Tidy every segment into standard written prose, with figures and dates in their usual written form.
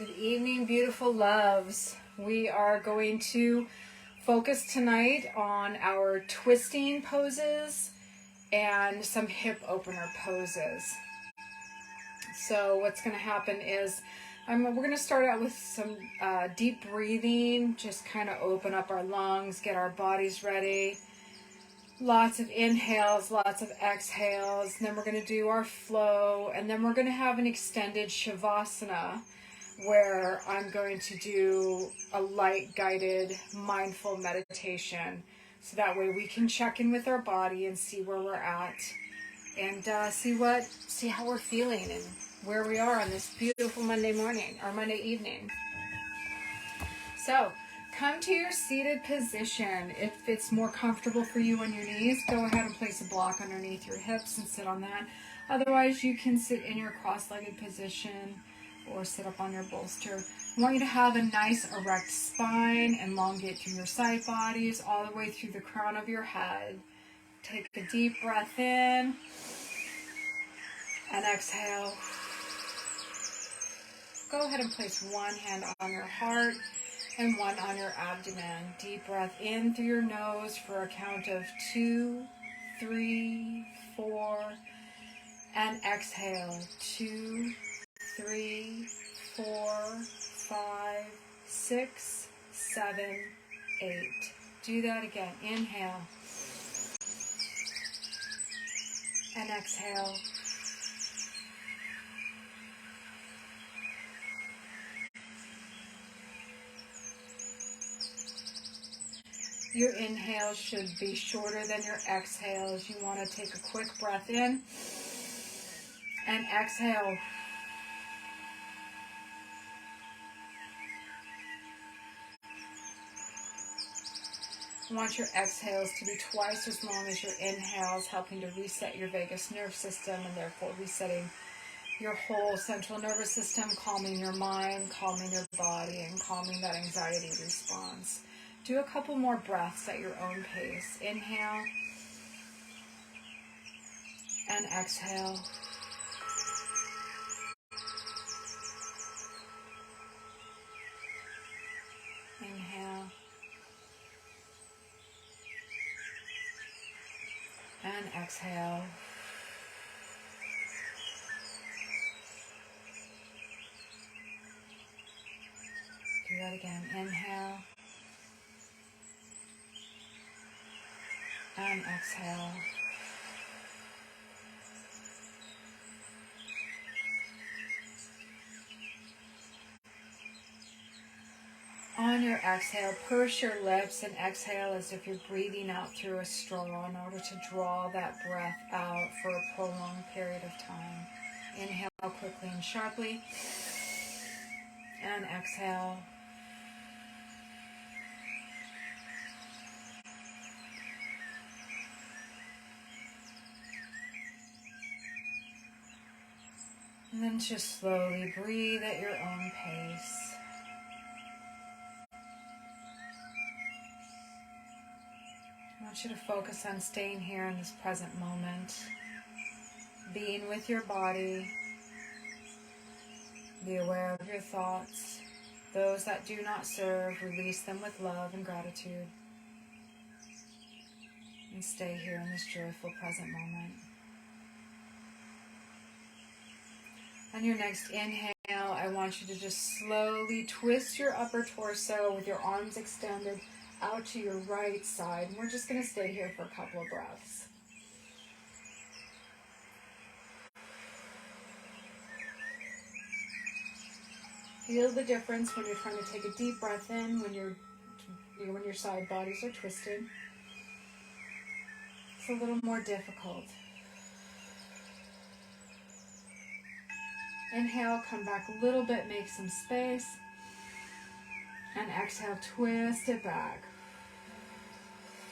Good evening, beautiful loves. We are going to focus tonight on our twisting poses and some hip opener poses. So what's going to happen is we're going to start out with some deep breathing, just kind of open up our lungs, get our bodies ready. Lots of inhales, lots of exhales, and then we're going to do our flow, and then we're going to have an extended Shavasana where I'm going to do a light guided mindful meditation, so that way we can check in with our body and see where we're at, and see how we're feeling and where we are on this beautiful Monday morning or Monday evening. So come to your seated position. If it's more comfortable for you on your knees, go ahead and place a block underneath your hips and sit on that. Otherwise, you can sit in your cross-legged position or sit up on your bolster. I want you to have a nice erect spine, elongate through your side bodies all the way through the crown of your head. Take a deep breath in and exhale. Go ahead and place one hand on your heart and one on your abdomen. Deep breath in through your nose for a count of 2, 3, 4, and exhale. 2, 3, 4, 5, 6, 7, 8. Do that again. Inhale and exhale. Your inhale should be shorter than your exhales. You want to take a quick breath in and exhale. You want your exhales to be twice as long as your inhales, helping to reset your vagus nerve system and therefore resetting your whole central nervous system, calming your mind, calming your body, and calming that anxiety response. Do a couple more breaths at your own pace. Inhale and exhale. Inhale and exhale. Do that again. Inhale and exhale. On your exhale, purse your lips and exhale as if you're breathing out through a straw in order to draw that breath out for a prolonged period of time. Inhale quickly and sharply, and exhale. And then just slowly breathe at your own pace. I want you to focus on staying here in this present moment, being with your body. Be aware of your thoughts. Those that do not serve, release them with love and gratitude. And stay here in this joyful present moment. On your next inhale, I want you to just slowly twist your upper torso with your arms extended out to your right side. And we're just going to stay here for a couple of breaths. Feel the difference when you're trying to take a deep breath in, when your side bodies are twisted. It's a little more difficult. Inhale, come back a little bit, make some space. And exhale, twist it back.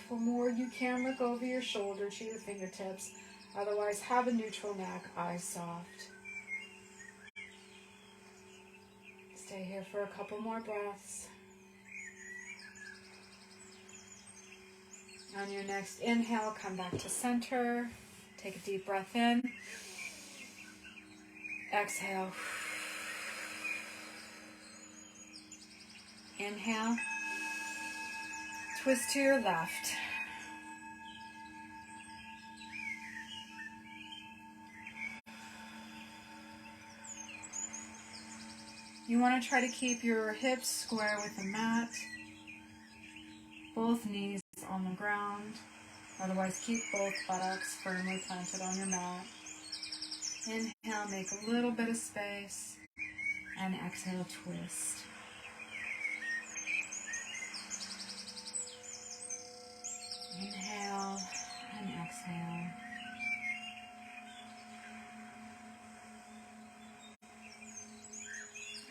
For more, you can look over your shoulder to your fingertips. Otherwise, have a neutral neck, eyes soft. Stay here for a couple more breaths. On your next inhale, come back to center. Take a deep breath in. Exhale. Inhale. Twist to your left. You want to try to keep your hips square with the mat, both knees on the ground. Otherwise, keep both buttocks firmly planted on your mat. Inhale, make a little bit of space, and exhale, twist. Inhale and exhale.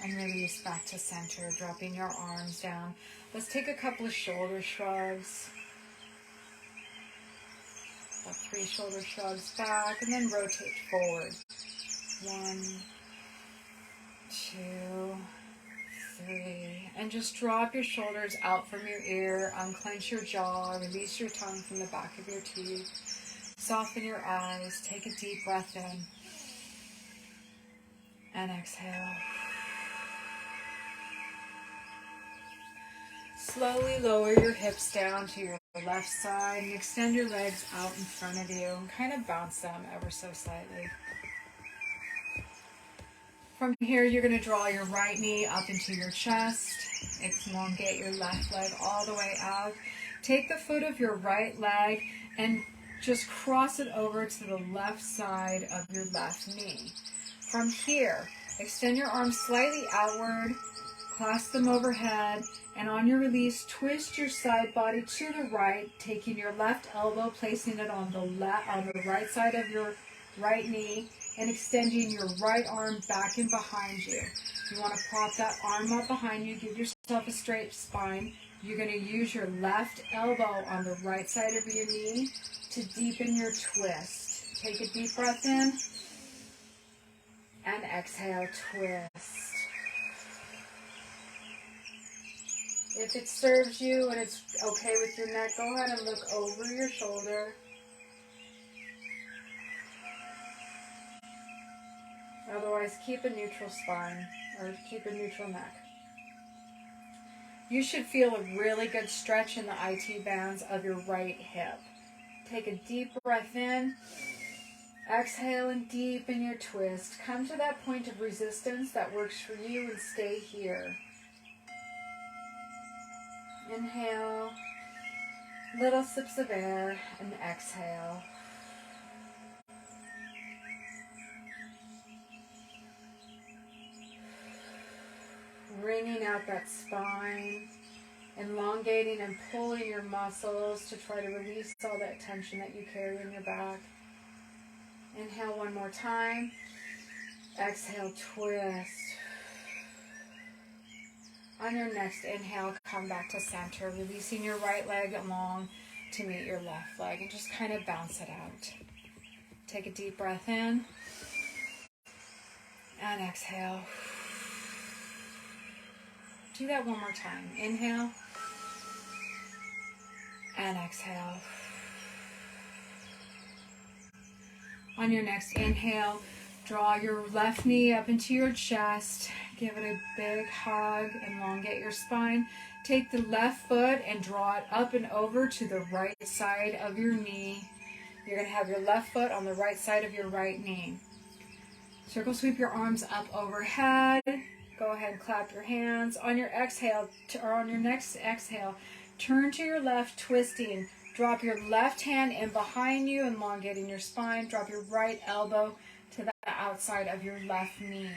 And release back to center, dropping your arms down. Let's take a couple of shoulder shrugs. About 3 shoulder shrugs back, and then rotate forward. 1, 2, 3. And just drop your shoulders out from your ear. Unclench your jaw. Release your tongue from the back of your teeth. Soften your eyes. Take a deep breath in. And exhale. Slowly lower your hips down to your left side and extend your legs out in front of you and kind of bounce them ever so slightly. From here, you're going to draw your right knee up into your chest. Elongate your left leg all the way out. Take the foot of your right leg and just cross it over to the left side of your left knee. From here, extend your arms slightly outward, clasp them overhead, and on your release, twist your side body to the right, taking your left elbow, placing it on the right side of your right knee, and extending your right arm back and behind you. You want to prop that arm up behind you, give yourself a straight spine. You're going to use your left elbow on the right side of your knee to deepen your twist. Take a deep breath in, and exhale, twist. If it serves you and it's okay with your neck, go ahead and look over your shoulder. Otherwise, keep a neutral spine or keep a neutral neck. You should feel a really good stretch in the IT bands of your right hip. Take a deep breath in. Exhale and deepen your twist. Come to that point of resistance that works for you and stay here. Inhale, little sips of air, and exhale. Wringing out that spine, elongating and pulling your muscles to try to release all that tension that you carry in your back. Inhale one more time. Exhale, twist. On your next inhale, come back to center, releasing your right leg long to meet your left leg, and just kind of bounce it out. Take a deep breath in, and exhale. Do that one more time. Inhale, and exhale. On your next inhale, draw your left knee up into your chest. Give it a big hug, elongate your spine. Take the left foot and draw it up and over to the right side of your knee. You're going to have your left foot on the right side of your right knee. Circle sweep your arms up overhead. Go ahead and clap your hands. On your exhale, or on your next exhale, turn to your left, twisting. Drop your left hand in behind you, elongating your spine. Drop your right elbow to the outside of your left knee.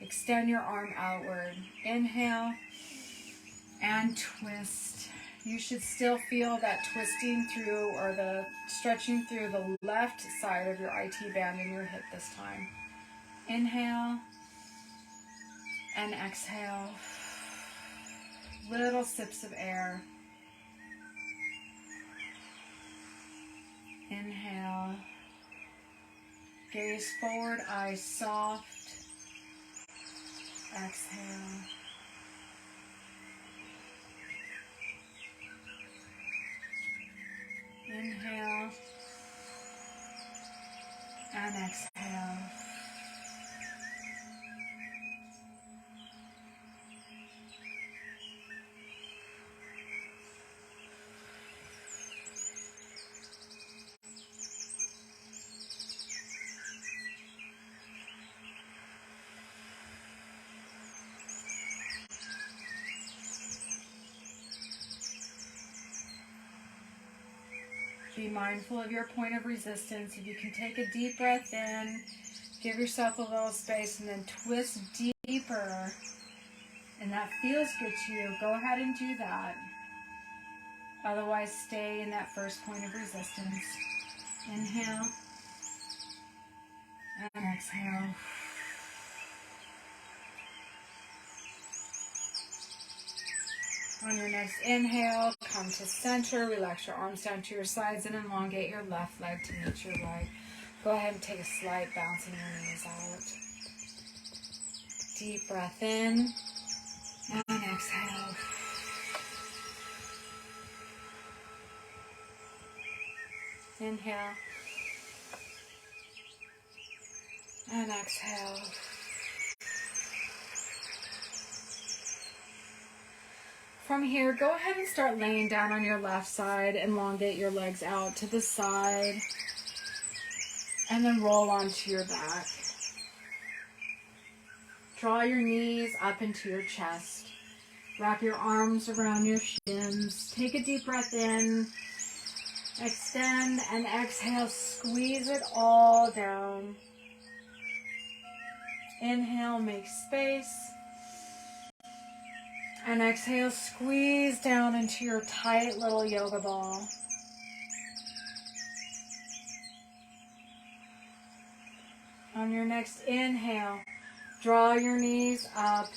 Extend your arm outward. Inhale and twist. You should still feel that twisting through or the stretching through the left side of your IT band in your hip this time. Inhale and exhale. Little sips of air. Inhale. Gaze forward, eyes soft. Exhale. Inhale. And exhale. Be mindful of your point of resistance. If you can take a deep breath in, give yourself a little space, and then twist deeper, and that feels good to you, go ahead and do that. Otherwise, stay in that first point of resistance. Inhale and exhale. On your next inhale, come to center, relax your arms down to your sides, and elongate your left leg to meet your right. Go ahead and take a slight bounce in your knees out. Deep breath in and exhale. Inhale and exhale. From here, go ahead and start laying down on your left side. Elongate your legs out to the side. And then roll onto your back. Draw your knees up into your chest. Wrap your arms around your shins. Take a deep breath in. Extend and exhale. Squeeze it all down. Inhale, make space. And exhale, squeeze down into your tight little yoga ball. On your next inhale, draw your knees up.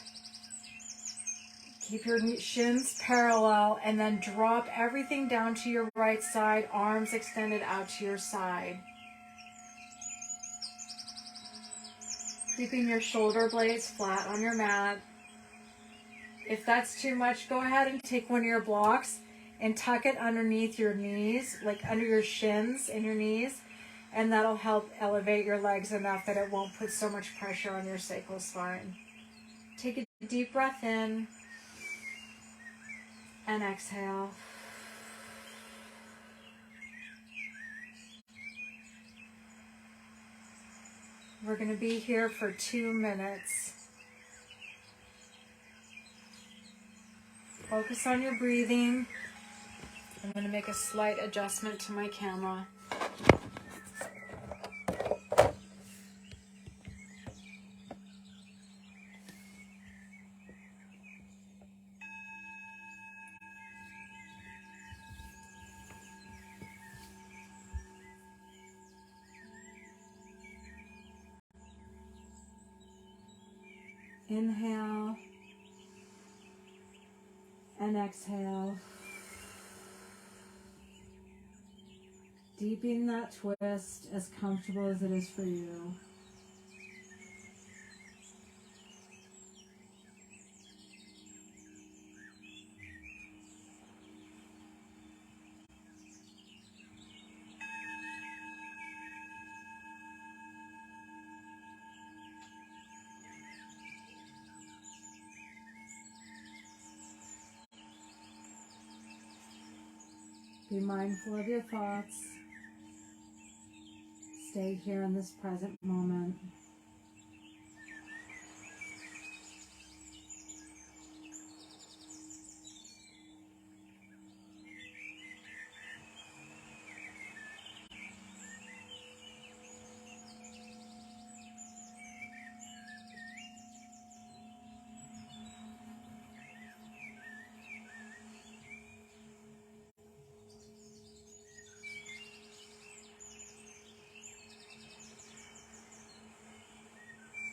Keep your shins parallel, and then drop everything down to your right side, arms extended out to your side. Keeping your shoulder blades flat on your mat. If that's too much, go ahead and take one of your blocks and tuck it underneath your knees, like under your shins and your knees, and that'll help elevate your legs enough that it won't put so much pressure on your sacral spine. Take a deep breath in and exhale. We're going to be here for 2 minutes. Focus on your breathing. I'm going to make a slight adjustment to my camera. Inhale and exhale. Deepen that twist as comfortable as it is for you. Be mindful of your thoughts. Stay here in this present moment.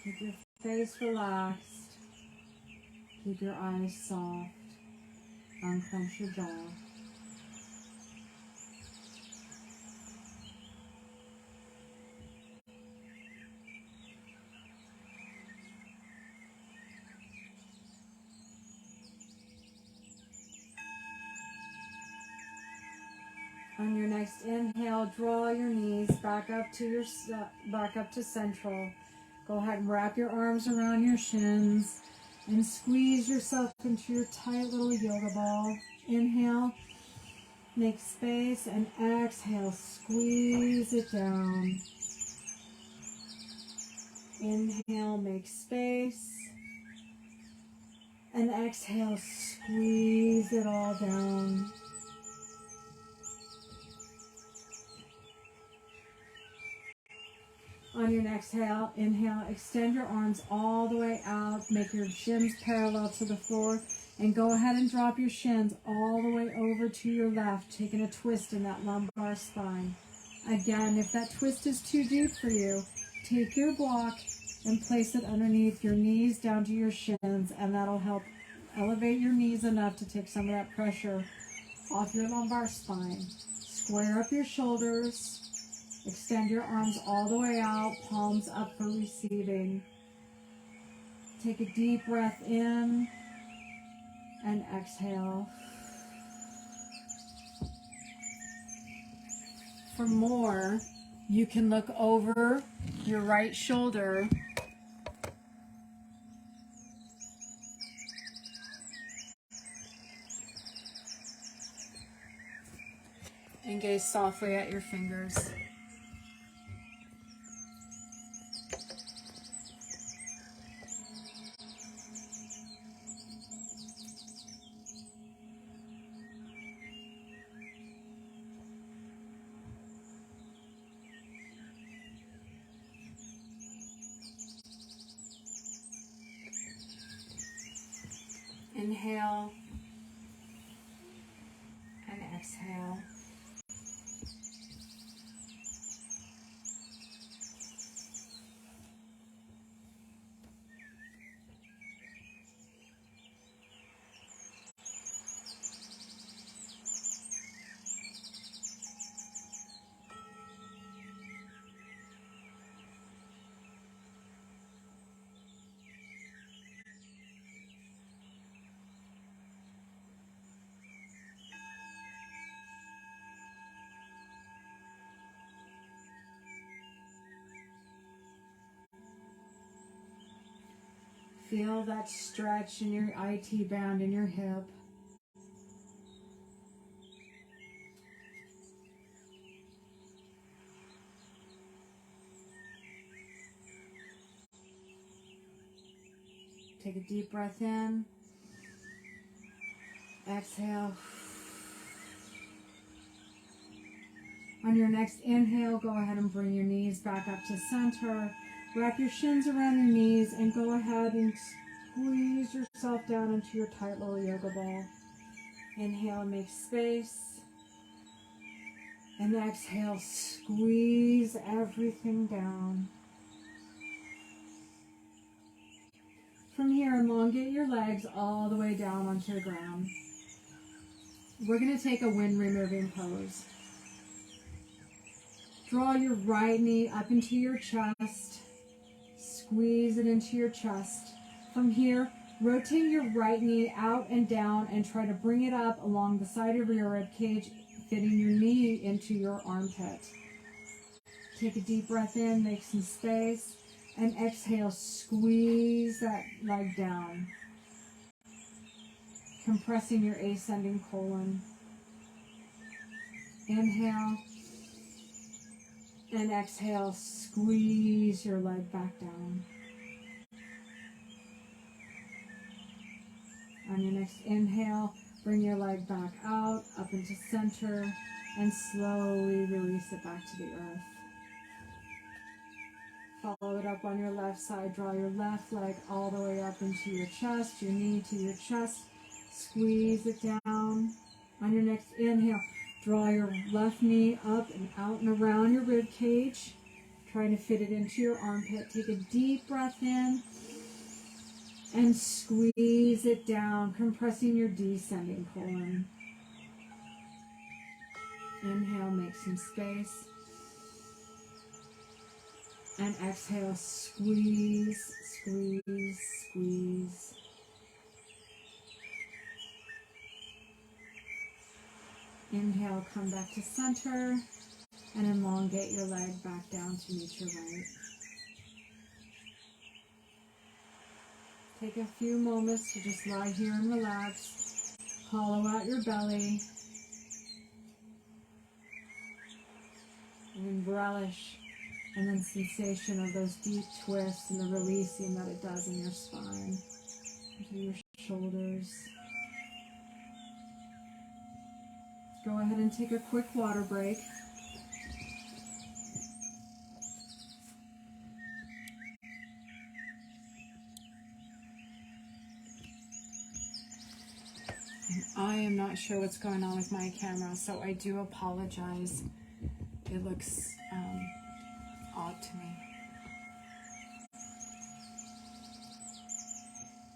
Keep your face relaxed. Keep your eyes soft. Unclench your jaw. On your next inhale, draw your knees back up to central. Go ahead and wrap your arms around your shins and squeeze yourself into your tight little yoga ball. Inhale, make space, and exhale, squeeze it down. Inhale, make space, and exhale, squeeze it all down. On your next inhale, extend your arms all the way out. Make your shins parallel to the floor. And go ahead and drop your shins all the way over to your left, taking a twist in that lumbar spine. Again, if that twist is too deep for you, take your block and place it underneath your knees down to your shins, and that'll help elevate your knees enough to take some of that pressure off your lumbar spine. Square up your shoulders. Extend your arms all the way out, palms up for receiving. Take a deep breath in and exhale. For more, you can look over your right shoulder and gaze softly at your fingers. Inhale and exhale. Feel that stretch in your IT band in your hip. Take a deep breath in. Exhale. On your next inhale, go ahead and bring your knees back up to center. Wrap your shins around your knees and go ahead and squeeze yourself down into your tight little yoga ball. Inhale, make space. And exhale, squeeze everything down. From here, elongate your legs all the way down onto the ground. We're going to take a wind removing pose. Draw your right knee up into your chest. Squeeze it into your chest. From here, rotate your right knee out and down and try to bring it up along the side of your rib cage, fitting your knee into your armpit. Take a deep breath in, make some space, and exhale, squeeze that leg down, compressing your ascending colon. Inhale. And exhale, squeeze your leg back down. On your next inhale, bring your leg back out, up into center, and slowly release it back to the earth. Follow it up on your left side. Draw your left leg all the way up into your chest, your knee to your chest. Squeeze it down. On your next inhale, draw your left knee up and out and around your rib cage, trying to fit it into your armpit. Take a deep breath in and squeeze it down, compressing your descending colon. Inhale, make some space. And exhale, squeeze, squeeze, squeeze. Inhale, come back to center and elongate your leg back down to meet your right. Take a few moments to just lie here and relax. Hollow out your belly. And relish and then sensation of those deep twists and the releasing that it does in your spine, into your shoulders. Go ahead and take a quick water break. And I am not sure what's going on with my camera, so I do apologize. It looks odd to me.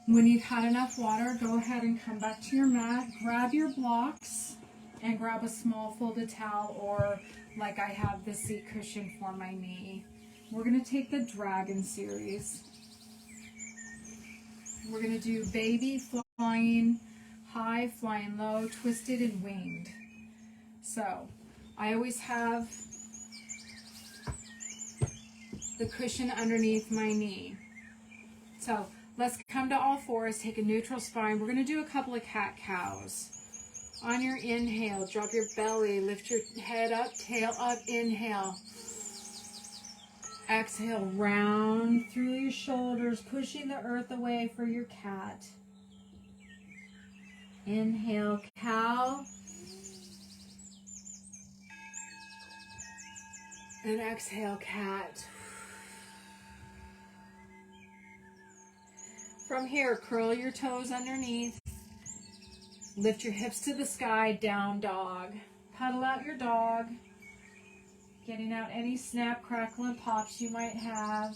When you've had enough water, go ahead and come back to your mat, grab your blocks, and grab a small folded towel, or like I have the seat cushion for my knee. We're going to take the dragon series. We're going to do baby, flying high, flying low, twisted, and winged. So I always have the cushion underneath my knee. So let's come to all fours, take a neutral spine. We're going to do a couple of cat-cows. On your inhale, drop your belly, lift your head up, tail up, inhale. Exhale, round through your shoulders, pushing the earth away for your cat. Inhale, cow. And exhale, cat. From here, curl your toes underneath. Lift your hips to the sky, down dog. Paddle out your dog. Getting out any snap, crackle, and pops you might have.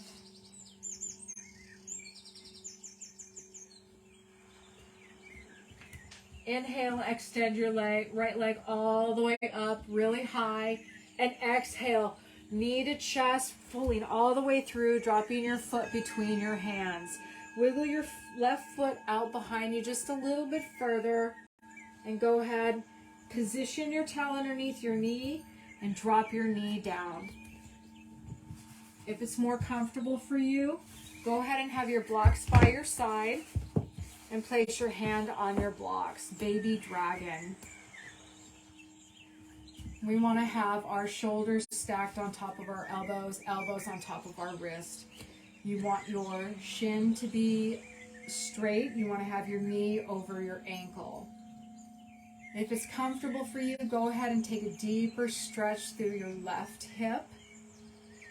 Inhale, extend your leg, right leg all the way up, really high. And exhale, knee to chest, pulling all the way through, dropping your foot between your hands. Wiggle your left foot out behind you just a little bit further. And go ahead, position your towel underneath your knee and drop your knee down. If it's more comfortable for you, go ahead and have your blocks by your side and place your hand on your blocks. Baby dragon. We want to have our shoulders stacked on top of our elbows, elbows on top of our wrist. You want your shin to be straight. You want to have your knee over your ankle. If it's comfortable for you, go ahead and take a deeper stretch through your left hip,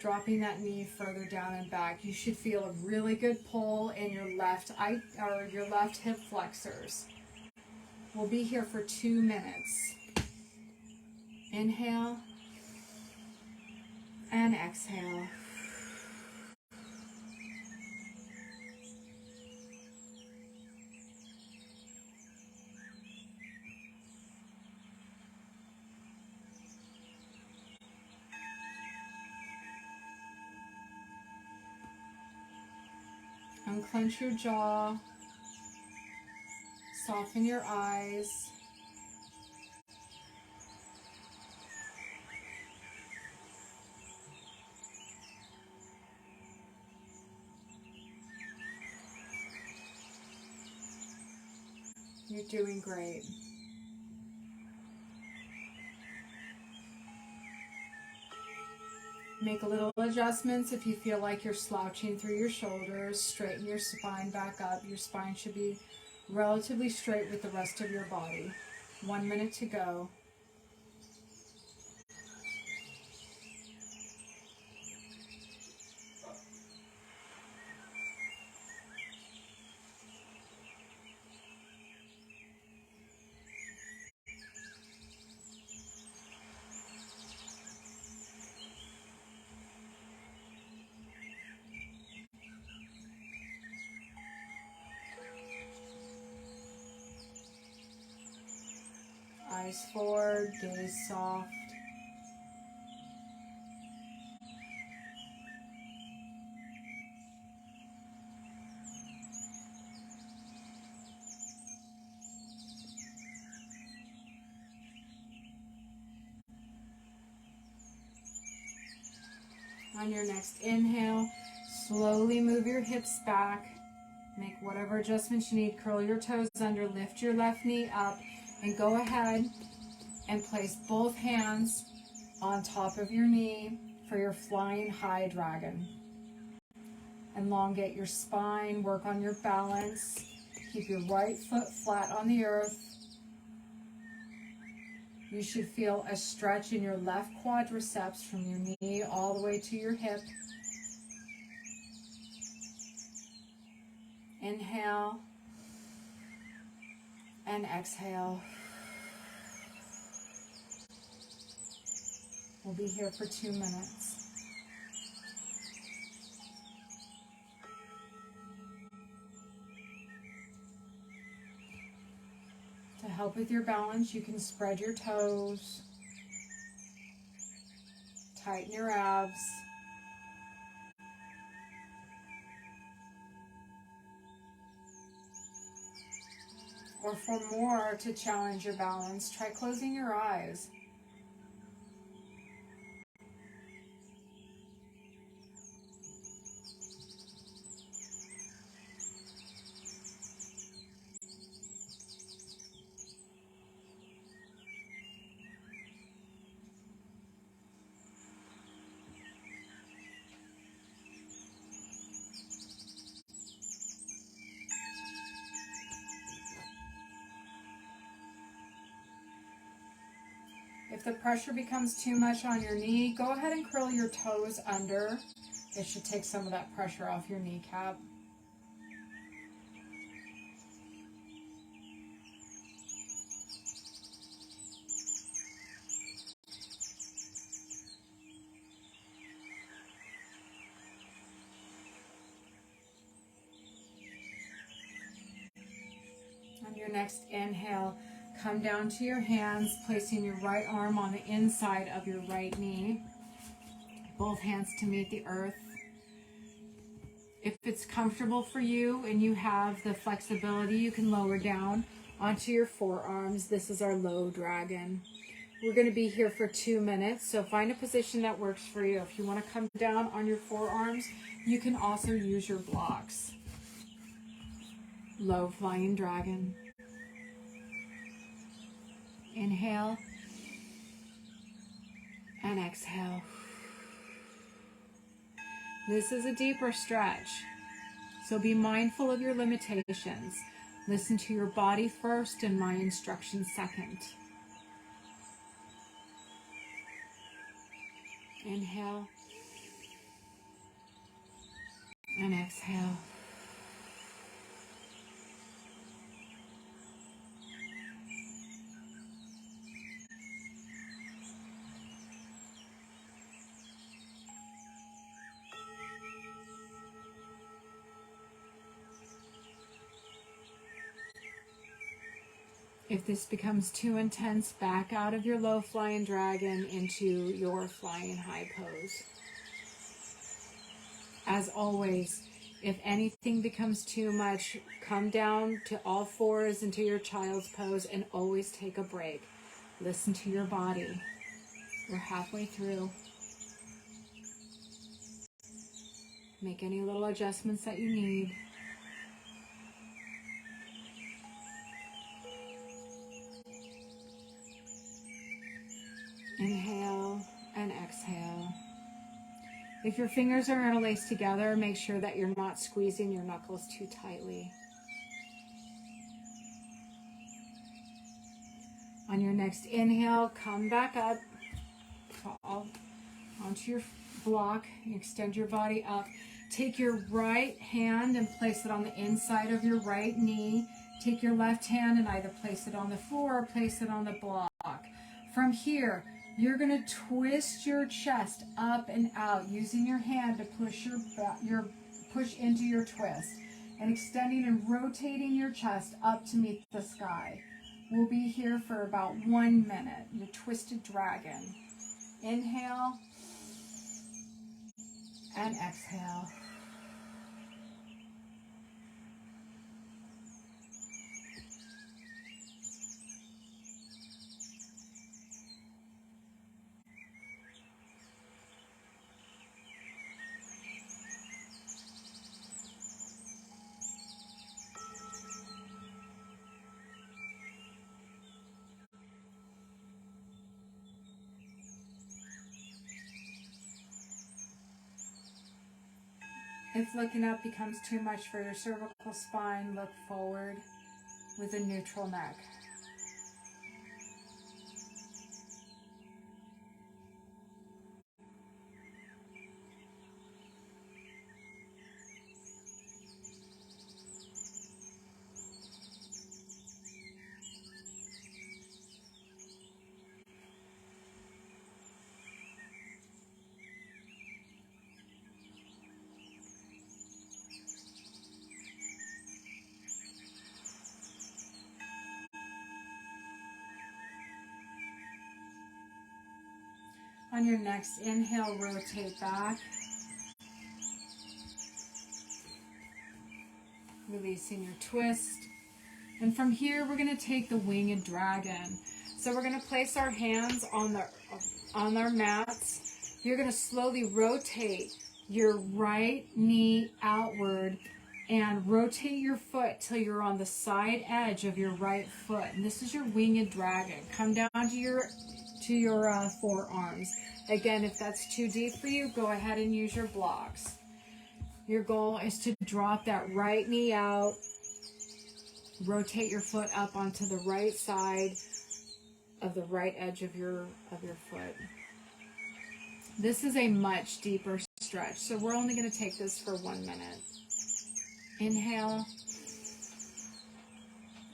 dropping that knee further down and back. You should feel a really good pull in your left hip flexors. We'll be here for 2 minutes. Inhale and exhale. Unclench your jaw, soften your eyes. You're doing great. Make a little adjustments if you feel like you're slouching through your shoulders. Straighten your spine back up. Your spine should be relatively straight with the rest of your body. 1 minute to go. Eyes forward, gaze soft. On your next inhale, slowly move your hips back. Make whatever adjustments you need. Curl your toes under, lift your left knee up, and go ahead and place both hands on top of your knee for your flying high dragon. Elongate your spine, work on your balance. Keep your right foot flat on the earth. You should feel a stretch in your left quadriceps from your knee all the way to your hip. Inhale. and exhale. We'll be here for 2 minutes. To help with your balance, you can spread your toes, tighten your abs, or for more to challenge your balance, try closing your eyes. If the pressure becomes too much on your knee, go ahead and curl your toes under. It should take some of that pressure off your kneecap. On your next inhale, come down to your hands, placing your right arm on the inside of your right knee. Both hands to meet the earth. If it's comfortable for you and you have the flexibility, you can lower down onto your forearms. This is our low dragon. We're going to be here for 2 minutes, so find a position that works for you. If you want to come down on your forearms, you can also use your blocks. Low flying dragon. Inhale and exhale. This is a deeper stretch, so be mindful of your limitations. Listen to your body first and my instructions second. Inhale and exhale. If this becomes too intense, back out of your low flying dragon into your flying high pose. As always, if anything becomes too much, come down to all fours into your child's pose and always take a break. Listen to your body. We're halfway through. Make any little adjustments that you need. Inhale and exhale. If your fingers are interlaced together, make sure that you're not squeezing your knuckles too tightly. On your next inhale, come back up, fall onto your block, extend your body up. Take your right hand and place it on the inside of your right knee. Take your left hand and either place it on the floor or place it on the block. From here, you're going to twist your chest up and out using your hand to push push into your twist and extending and rotating your chest up to meet the sky. We'll be here for about 1 minute. Your twisted dragon. Inhale and exhale. If looking up becomes too much for your cervical spine, look forward with a neutral neck. On your next inhale, rotate back. Releasing your twist. And from here, we're going to take the winged dragon. So we're going to place our hands on our mats. You're going to slowly rotate your right knee outward and rotate your foot till you're on the side edge of your right foot. And this is your winged dragon. Come down to your forearms. Again, if that's too deep for you, go ahead and use your blocks. Your goal is to drop that right knee out. Rotate your foot up onto the right side of the right edge of your foot. This is a much deeper stretch, so we're only going to take this for 1 minute. Inhale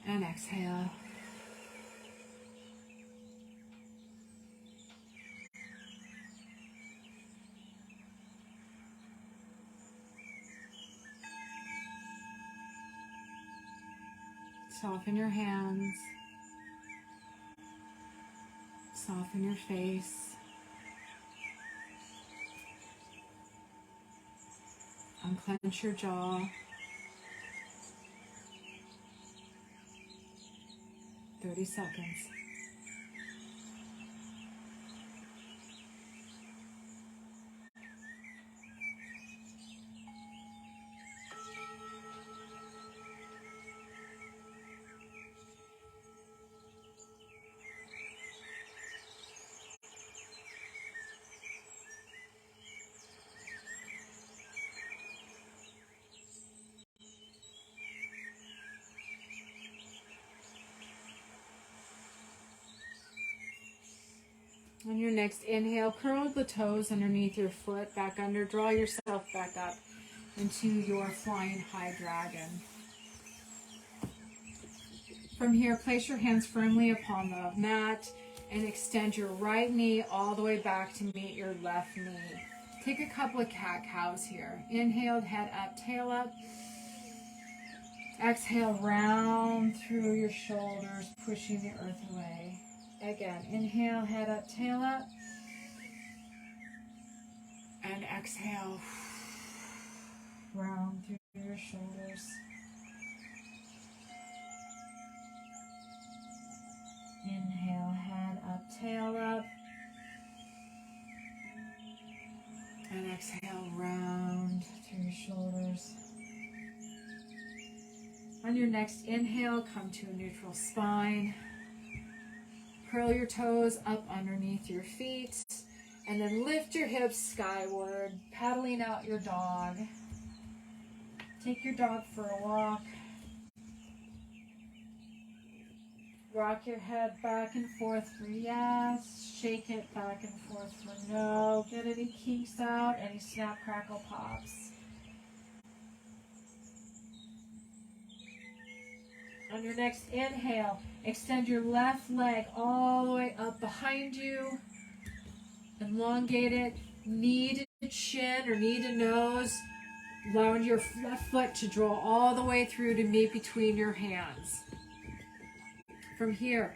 and exhale. Soften your hands. Soften your face. Unclench your jaw. 30 seconds. On your next inhale, curl the toes underneath your foot, back under. Draw yourself back up into your flying high dragon. From here, place your hands firmly upon the mat and extend your right knee all the way back to meet your left knee. Take a couple of cat-cows here. Inhale, head up, tail up. Exhale, round through your shoulders, pushing the earth away. Again, inhale, head up, tail up. And exhale, round through your shoulders. Inhale, head up, tail up. And exhale, round through your shoulders. On your next inhale, come to a neutral spine. Curl your toes up underneath your feet. And then lift your hips skyward, paddling out your dog. Take your dog for a walk. Rock your head back and forth for yes. Shake it back and forth for no. Get any kinks out, any snap, crackle, pops. On your next inhale, extend your left leg all the way up behind you. Elongate it, knee to chin or knee to nose. Allowing your left foot to draw all the way through to meet between your hands. From here,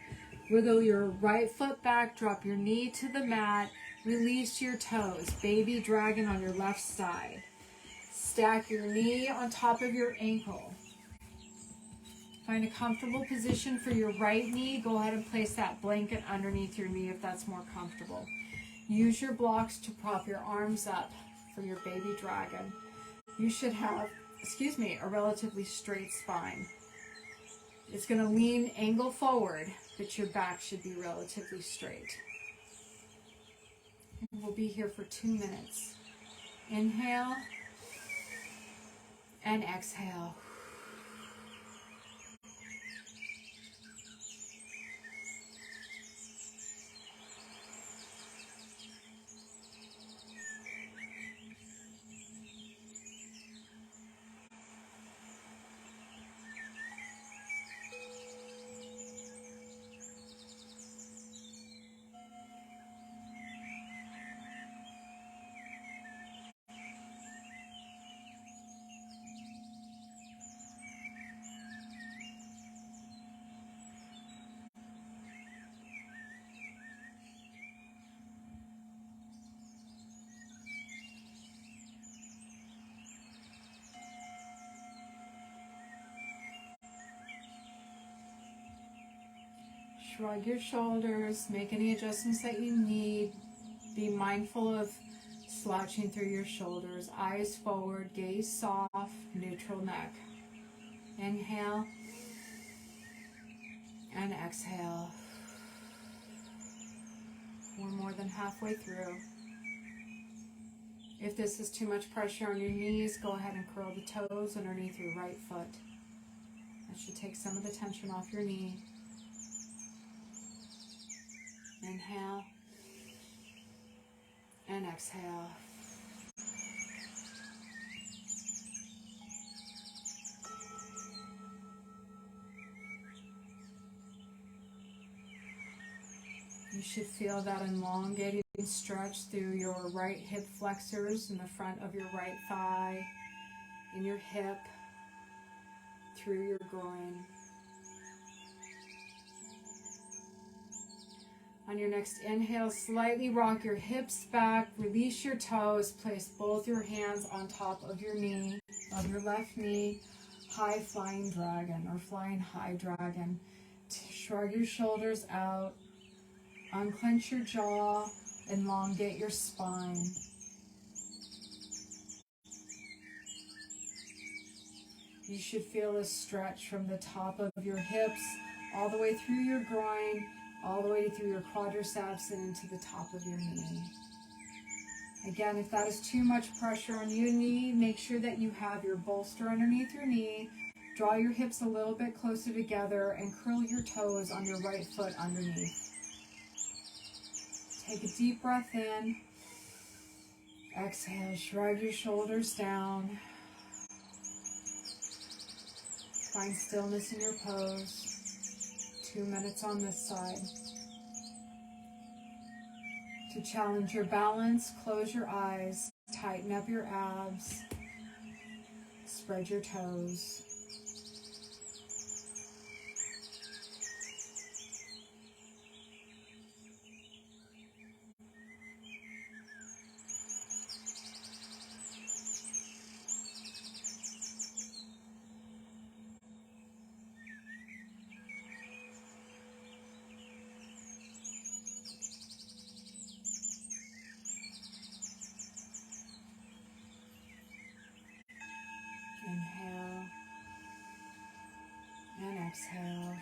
wiggle your right foot back, drop your knee to the mat, release your toes, baby dragon on your left side. Stack your knee on top of your ankle. Find a comfortable position for your right knee. Go ahead and place that blanket underneath your knee if that's more comfortable. Use your blocks to prop your arms up for your baby dragon. You should have, a relatively straight spine. It's going to lean angle forward, but your back should be relatively straight. We'll be here for 2 minutes. Inhale and exhale. Shrug your shoulders, make any adjustments that you need. Be mindful of slouching through your shoulders. Eyes forward, gaze soft, neutral neck. Inhale and exhale. We're more than halfway through. If this is too much pressure on your knees, go ahead and curl the toes underneath your right foot. That should take some of the tension off your knee. Inhale and exhale. You should feel that elongated stretch through your right hip flexors in the front of your right thigh, in your hip, through your groin. On your next inhale, slightly rock your hips back, release your toes, place both your hands on top of your knee, of your left knee, high flying dragon or flying high dragon. Shrug your shoulders out, unclench your jaw, elongate your spine. You should feel a stretch from the top of your hips all the way through your groin, all the way through your quadriceps and into the top of your knee. Again, if that is too much pressure on your knee, make sure that you have your bolster underneath your knee. Draw your hips a little bit closer together and curl your toes on your right foot underneath. Take a deep breath in. Exhale, shrug your shoulders down. Find stillness in your pose. 2 minutes on this side. To challenge your balance, close your eyes, tighten up your abs, spread your toes. Inhale and exhale.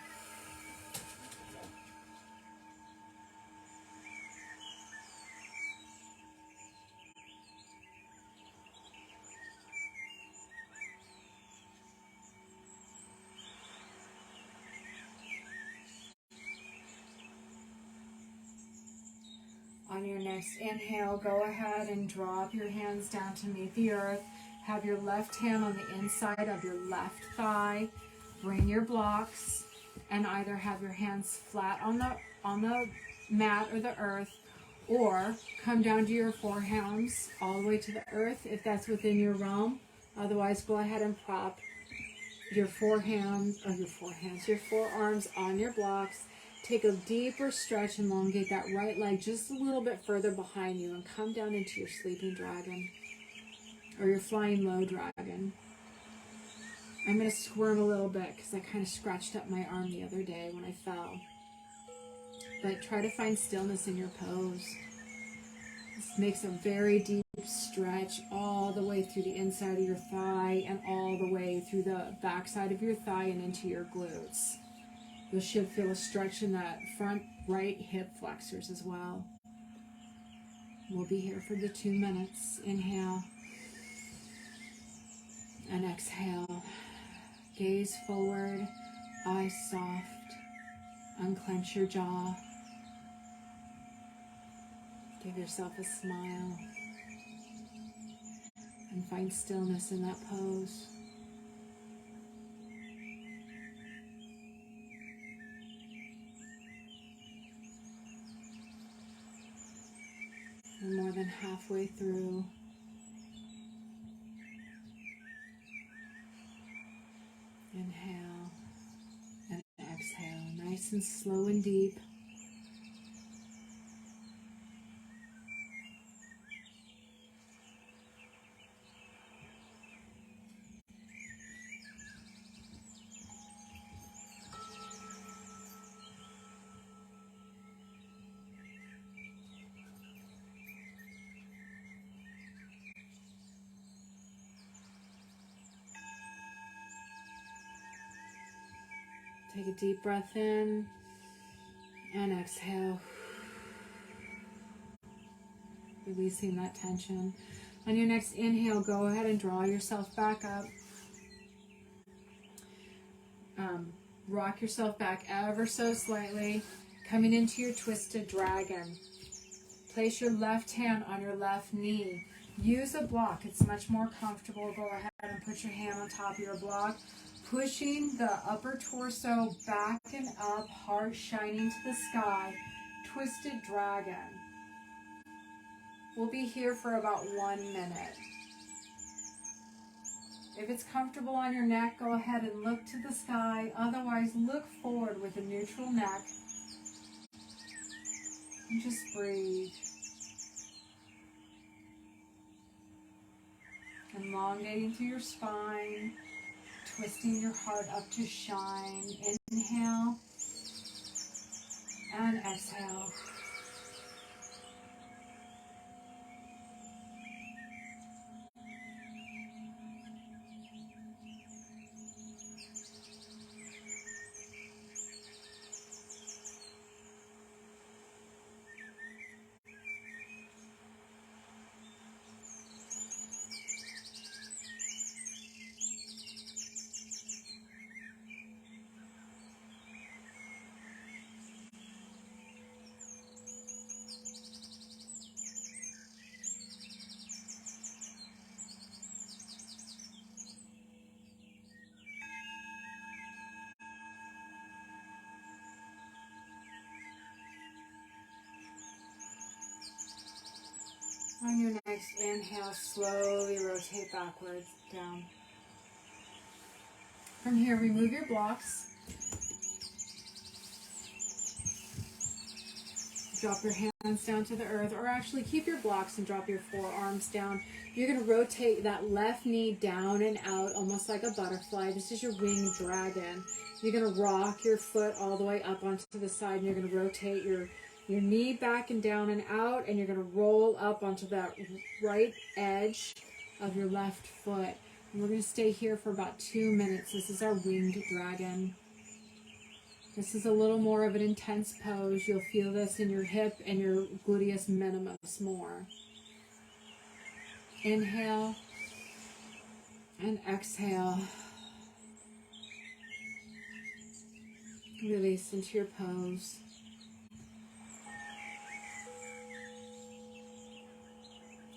On your next inhale, go ahead and drop your hands down to meet the earth. Have your left hand on the inside of your left thigh. Bring your blocks and either have your hands flat on the mat or the earth, or come down to your forearms all the way to the earth if that's within your realm. Otherwise, go ahead and prop your forearms on your blocks. Take a deeper stretch, elongate that right leg just a little bit further behind you and come down into your sleeping dragon or your flying low dragon. I'm going to squirm a little bit because I kind of scratched up my arm the other day when I fell. But try to find stillness in your pose. This makes a very deep stretch all the way through the inside of your thigh and all the way through the back side of your thigh and into your glutes. You should feel a stretch in that front right hip flexors as well. We'll be here for the 2 minutes. Inhale and exhale. Gaze forward, eyes soft, unclench your jaw. Give yourself a smile and find stillness in that pose. We're more than halfway through. Inhale and exhale, nice and slow and deep. Take a deep breath in and exhale. Releasing that tension. On your next inhale, go ahead and draw yourself back up. Rock yourself back ever so slightly, coming into your twisted dragon. Place your left hand on your left knee. Use a block. It's much more comfortable. Go ahead and put your hand on top of your block, pushing the upper torso back and up, heart shining to the sky. Twisted dragon. We'll be here for about 1 minute. If it's comfortable on your neck, go ahead and look to the sky. Otherwise, look forward with a neutral neck. And just breathe. Elongating through your spine, twisting your heart up to shine. Inhale and exhale. On your next inhale, slowly rotate backwards down. From here, remove your blocks. Drop your hands down to the earth, or actually keep your blocks and drop your forearms down. You're going to rotate that left knee down and out, almost like a butterfly. This is your winged dragon. You're going to rock your foot all the way up onto the side, and you're going to rotate your knee back and down and out, and you're going to roll up onto that right edge of your left foot. And we're going to stay here for about 2 minutes. This is our winged dragon. This is a little more of an intense pose. You'll feel this in your hip and your gluteus minimus more. Inhale and exhale. Release into your pose.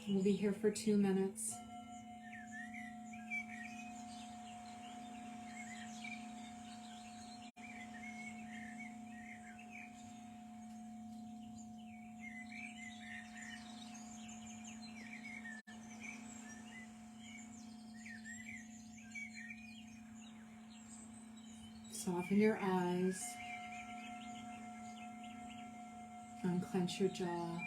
We'll be here for 2 minutes. Soften your eyes. Unclench your jaw.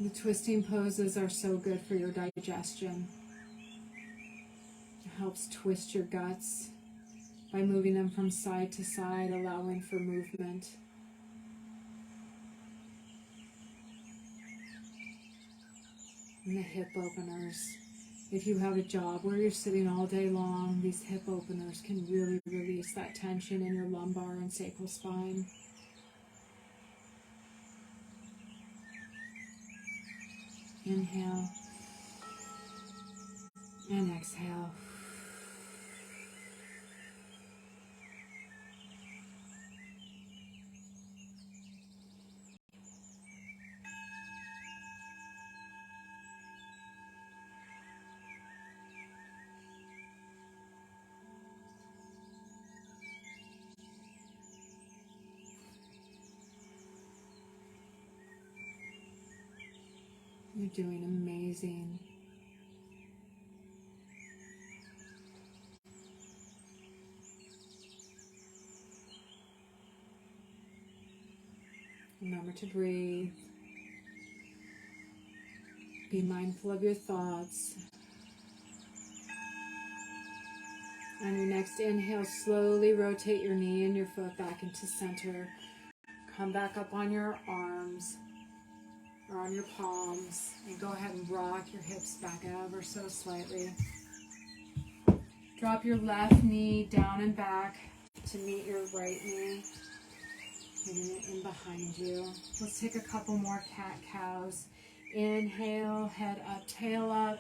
The twisting poses are so good for your digestion. It helps twist your guts by moving them from side to side, allowing for movement. And the hip openers. If you have a job where you're sitting all day long, these hip openers can really release that tension in your lumbar and sacral spine. Inhale and exhale. You're doing amazing. Remember to breathe. Be mindful of your thoughts. On your next inhale, slowly rotate your knee and your foot back into center. Come back up on your arms. on your palms, and go ahead and rock your hips back ever so slightly. Drop your left knee down and back to meet your right knee. Getting it in behind you. Let's take a couple more cat-cows. Inhale, head up, tail up.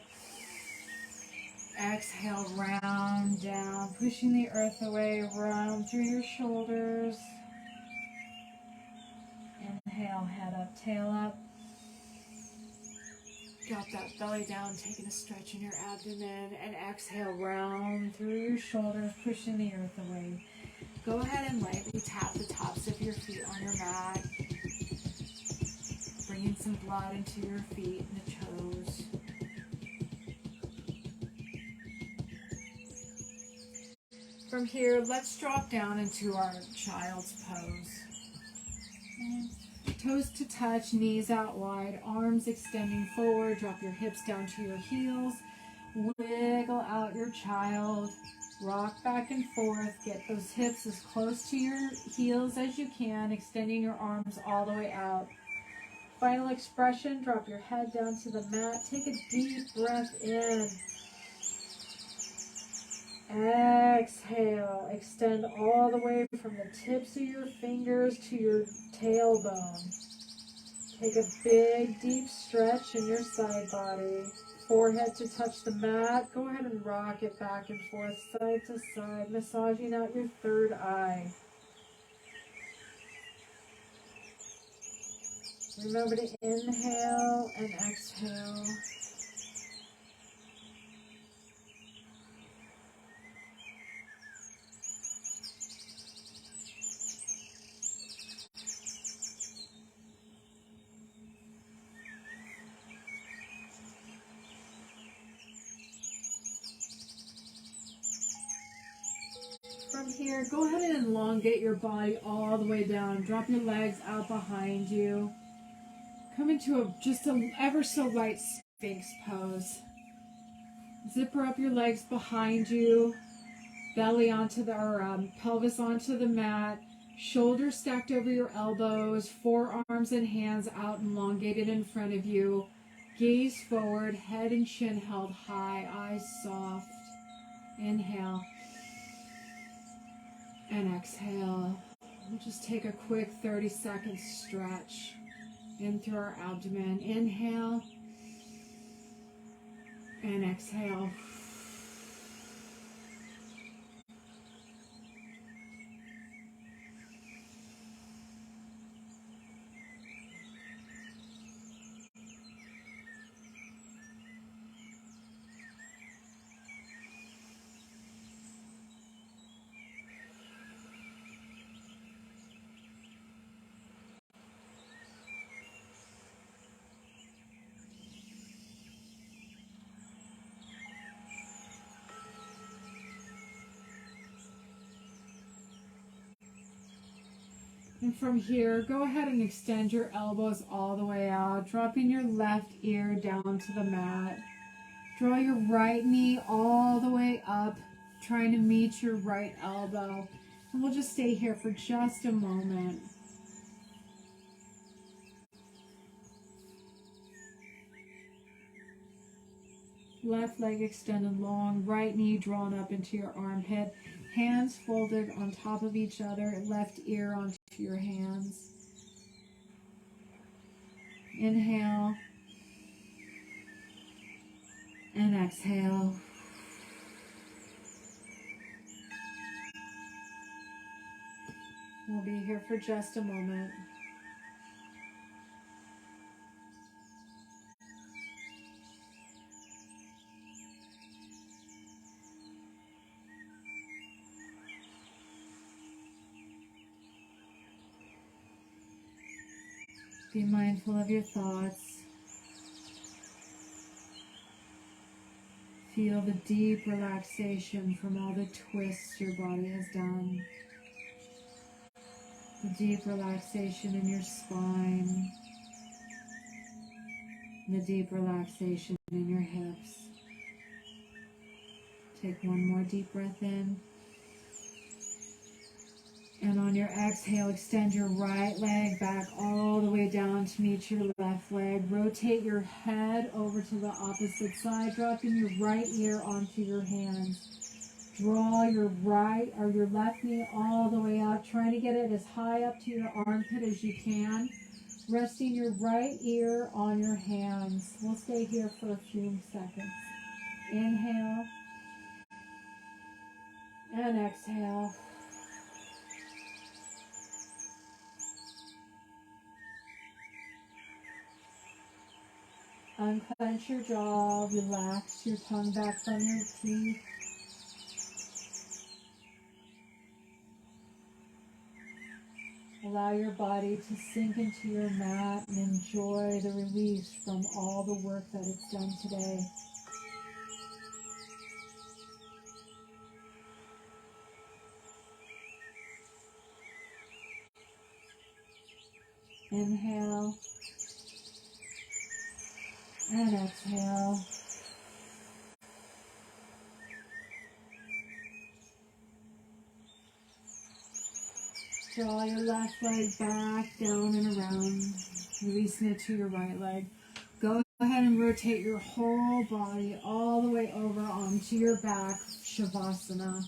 Exhale, round down, pushing the earth away, round through your shoulders. Inhale, head up, tail up. Drop that belly down, taking a stretch in your abdomen, and exhale, round through your shoulders, pushing the earth away. Go ahead and lightly tap the tops of your feet on your mat, bringing some blood into your feet and the toes. From here, let's drop down into our child's pose. Toes to touch, knees out wide, arms extending forward. Drop your hips down to your heels. Wiggle out your child. Rock back and forth. Get those hips as close to your heels as you can, extending your arms all the way out. Final expression, drop your head down to the mat. Take a deep breath in. Exhale, extend all the way from the tips of your fingers to your tailbone. Take a big deep stretch in your side body. Forehead to touch the mat. Go ahead and rock it back and forth, side to side, massaging out your third eye. Remember to inhale and exhale. From here, go ahead and elongate your body all the way down. Drop your legs out behind you. Come into just a ever so light Sphinx pose. Zipper up your legs behind you. Belly onto pelvis onto the mat. Shoulders stacked over your elbows. Forearms and hands out elongated in front of you. Gaze forward, head and chin held high, eyes soft. Inhale. And exhale. We'll just take a quick 30-second stretch in through our abdomen. Inhale and exhale. And from here, go ahead and extend your elbows all the way out, dropping your left ear down to the mat. Draw your right knee all the way up, trying to meet your right elbow. And we'll just stay here for just a moment. Left leg extended long, right knee drawn up into your armpit. Hands folded on top of each other, left ear onto your hands. Inhale and exhale. We'll be here for just a moment. Be mindful of your thoughts. Feel the deep relaxation from all the twists your body has done. The deep relaxation in your spine. The deep relaxation in your hips. Take one more deep breath in. And on your exhale, extend your right leg back all the way down to meet your left leg. Rotate your head over to the opposite side, dropping your right ear onto your hands. Draw your right or your left knee all the way up, trying to get it as high up to your armpit as you can. Resting your right ear on your hands. We'll stay here for a few seconds. Inhale and exhale. Unclench your jaw, relax your tongue back from your teeth. Allow your body to sink into your mat and enjoy the release from all the work that it's done today. Inhale and exhale. Draw your left leg back, down and around, releasing it to your right leg. Go ahead and rotate your whole body all the way over onto your back, Shavasana.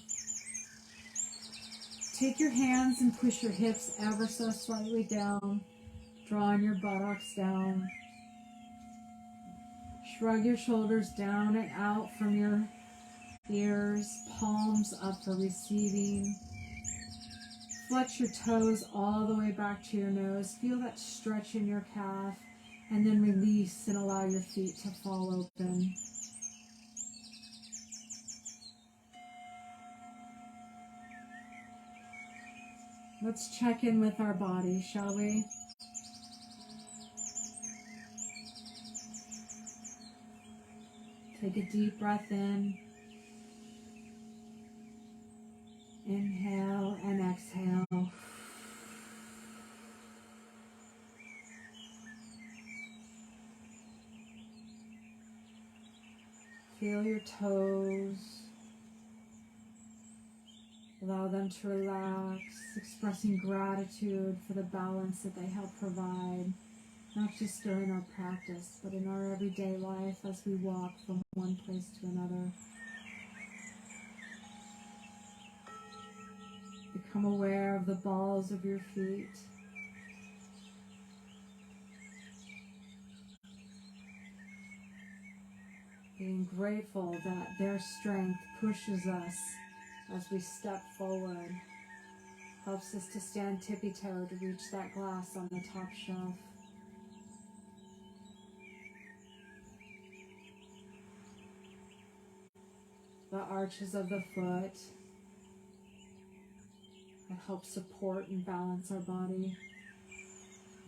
Take your hands and push your hips ever so slightly down, drawing your buttocks down. Shrug your shoulders down and out from your ears, palms up for receiving. Flex your toes all the way back to your nose. Feel that stretch in your calf, and then release and allow your feet to fall open. Let's check in with our body, shall we? Take a deep breath in. Inhale and exhale. Feel your toes. Allow them to relax, expressing gratitude for the balance that they help provide, not just during our practice, but in our everyday life as we walk from one place to another. Become aware of the balls of your feet. Being grateful that their strength pushes us as we step forward. Helps us to stand tippy-toe to reach that glass on the top shelf. The arches of the foot that help support and balance our body.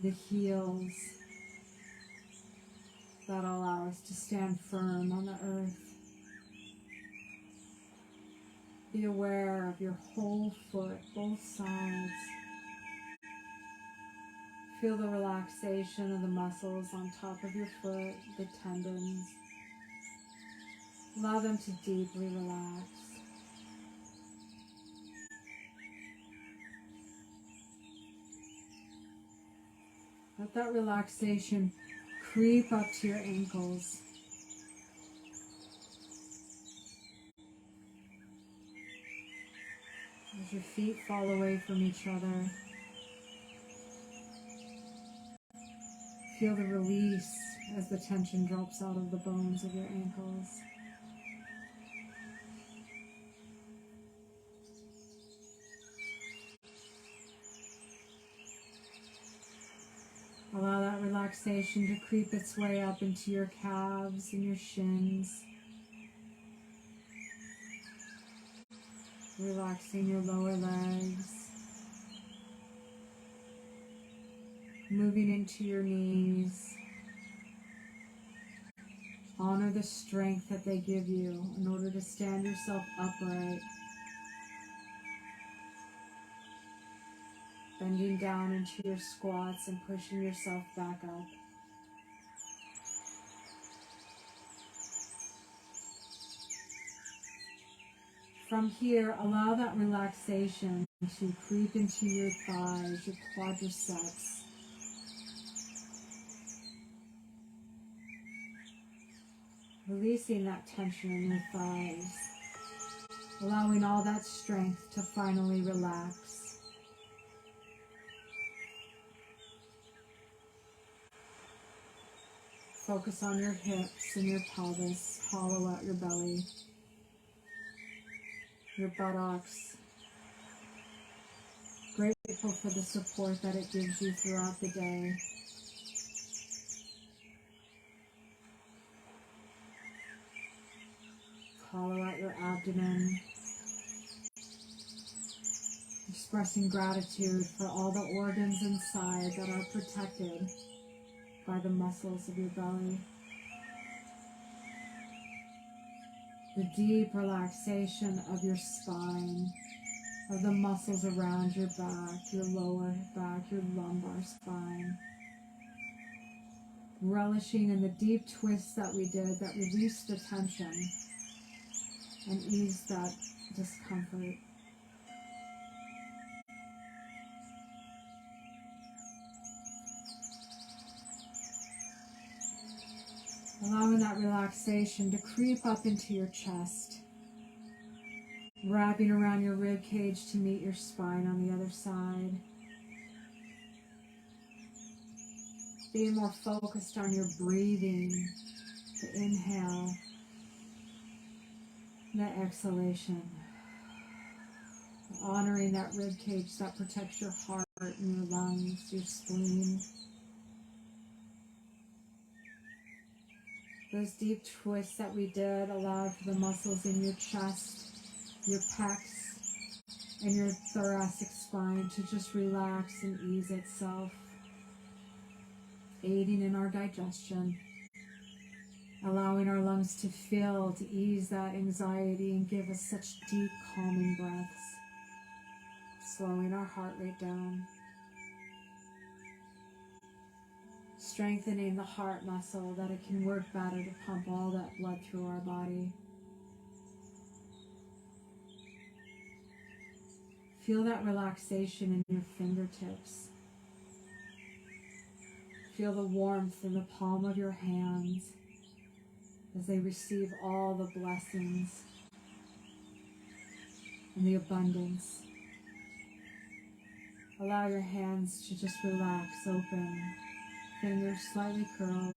The heels that allow us to stand firm on the earth. Be aware of your whole foot, both sides. Feel the relaxation of the muscles on top of your foot, the tendons. Allow them to deeply relax. Let that relaxation creep up to your ankles. As your feet fall away from each other, feel the release as the tension drops out of the bones of your ankles. Allow that relaxation to creep its way up into your calves and your shins. Relaxing your lower legs. Moving into your knees. Honor the strength that they give you in order to stand yourself upright. Bending down into your squats and pushing yourself back up. From here, allow that relaxation to creep into your thighs, your quadriceps. Releasing that tension in your thighs. Allowing all that strength to finally relax. Focus on your hips and your pelvis. Hollow out your belly, your buttocks. Grateful for the support that it gives you throughout the day. Hollow out your abdomen. Expressing gratitude for all the organs inside that are protected by the muscles of your belly. The deep relaxation of your spine, of the muscles around your back, your lower back, your lumbar spine. Relishing in the deep twists that we did that released the tension and eased that discomfort. Allowing that relaxation to creep up into your chest, wrapping around your rib cage to meet your spine on the other side. Being more focused on your breathing, the inhale, the exhalation. Honoring that rib cage that protects your heart and your lungs, your spleen. Those deep twists that we did allowed for the muscles in your chest, your pecs, and your thoracic spine to just relax and ease itself, aiding in our digestion, allowing our lungs to fill, to ease that anxiety and give us such deep calming breaths, slowing our heart rate down, strengthening the heart muscle that it can work better to pump all that blood through our body. Feel that relaxation in your fingertips. Feel the warmth in the palm of your hands as they receive all the blessings and the abundance. Allow your hands to just relax, open, fingers slightly curled.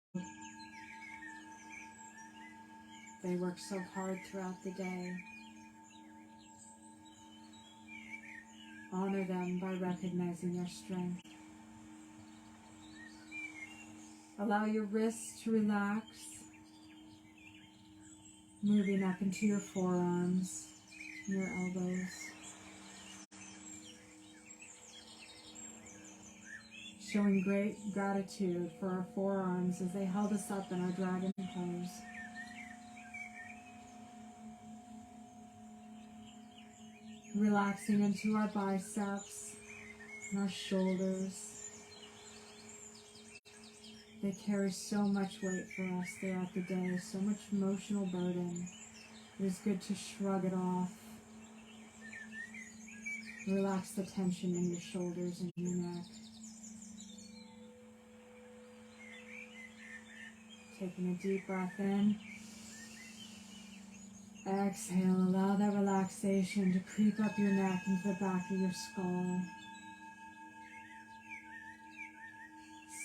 They work so hard throughout the day. Honor them by recognizing their strength. Allow your wrists to relax, moving up into your forearms, your elbows. Showing great gratitude for our forearms as they held us up in our dragon pose. Relaxing into our biceps and our shoulders. They carry so much weight for us throughout the day, so much emotional burden. It is good to shrug it off. Relax the tension in your shoulders and your neck. Taking a deep breath in. Exhale, allow that relaxation to creep up your neck into the back of your skull.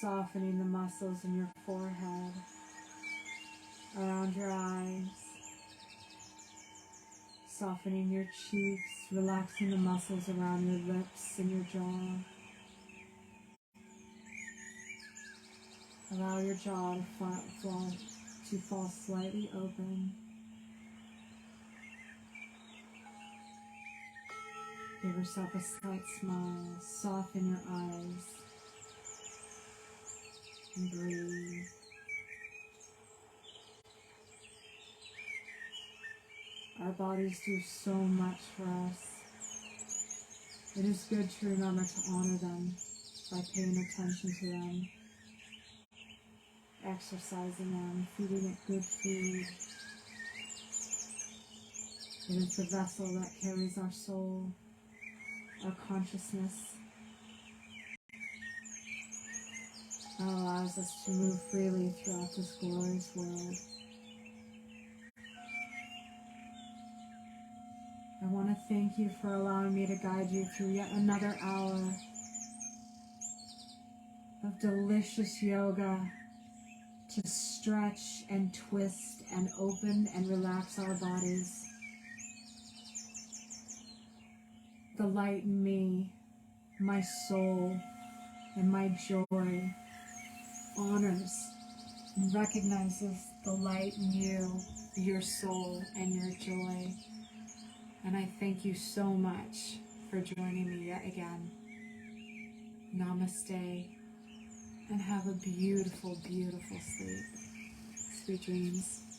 Softening the muscles in your forehead, around your eyes. Softening your cheeks, relaxing the muscles around your lips and your jaw. Allow your jaw to fall slightly open. Give yourself a slight smile. Soften your eyes. And breathe. Our bodies do so much for us. It is good to remember to honor them by paying attention to them, exercising them, feeding it good food. It is the vessel that carries our soul. our consciousness, that allows us to move freely throughout this glorious world. I want to thank you for allowing me to guide you through yet another hour of delicious yoga to stretch and twist and open and relax our bodies. The light in me, my soul, and my joy honors and recognizes the light in you, your soul, and your joy. And I thank you so much for joining me yet again. Namaste, and have a beautiful, beautiful sleep. Sweet dreams.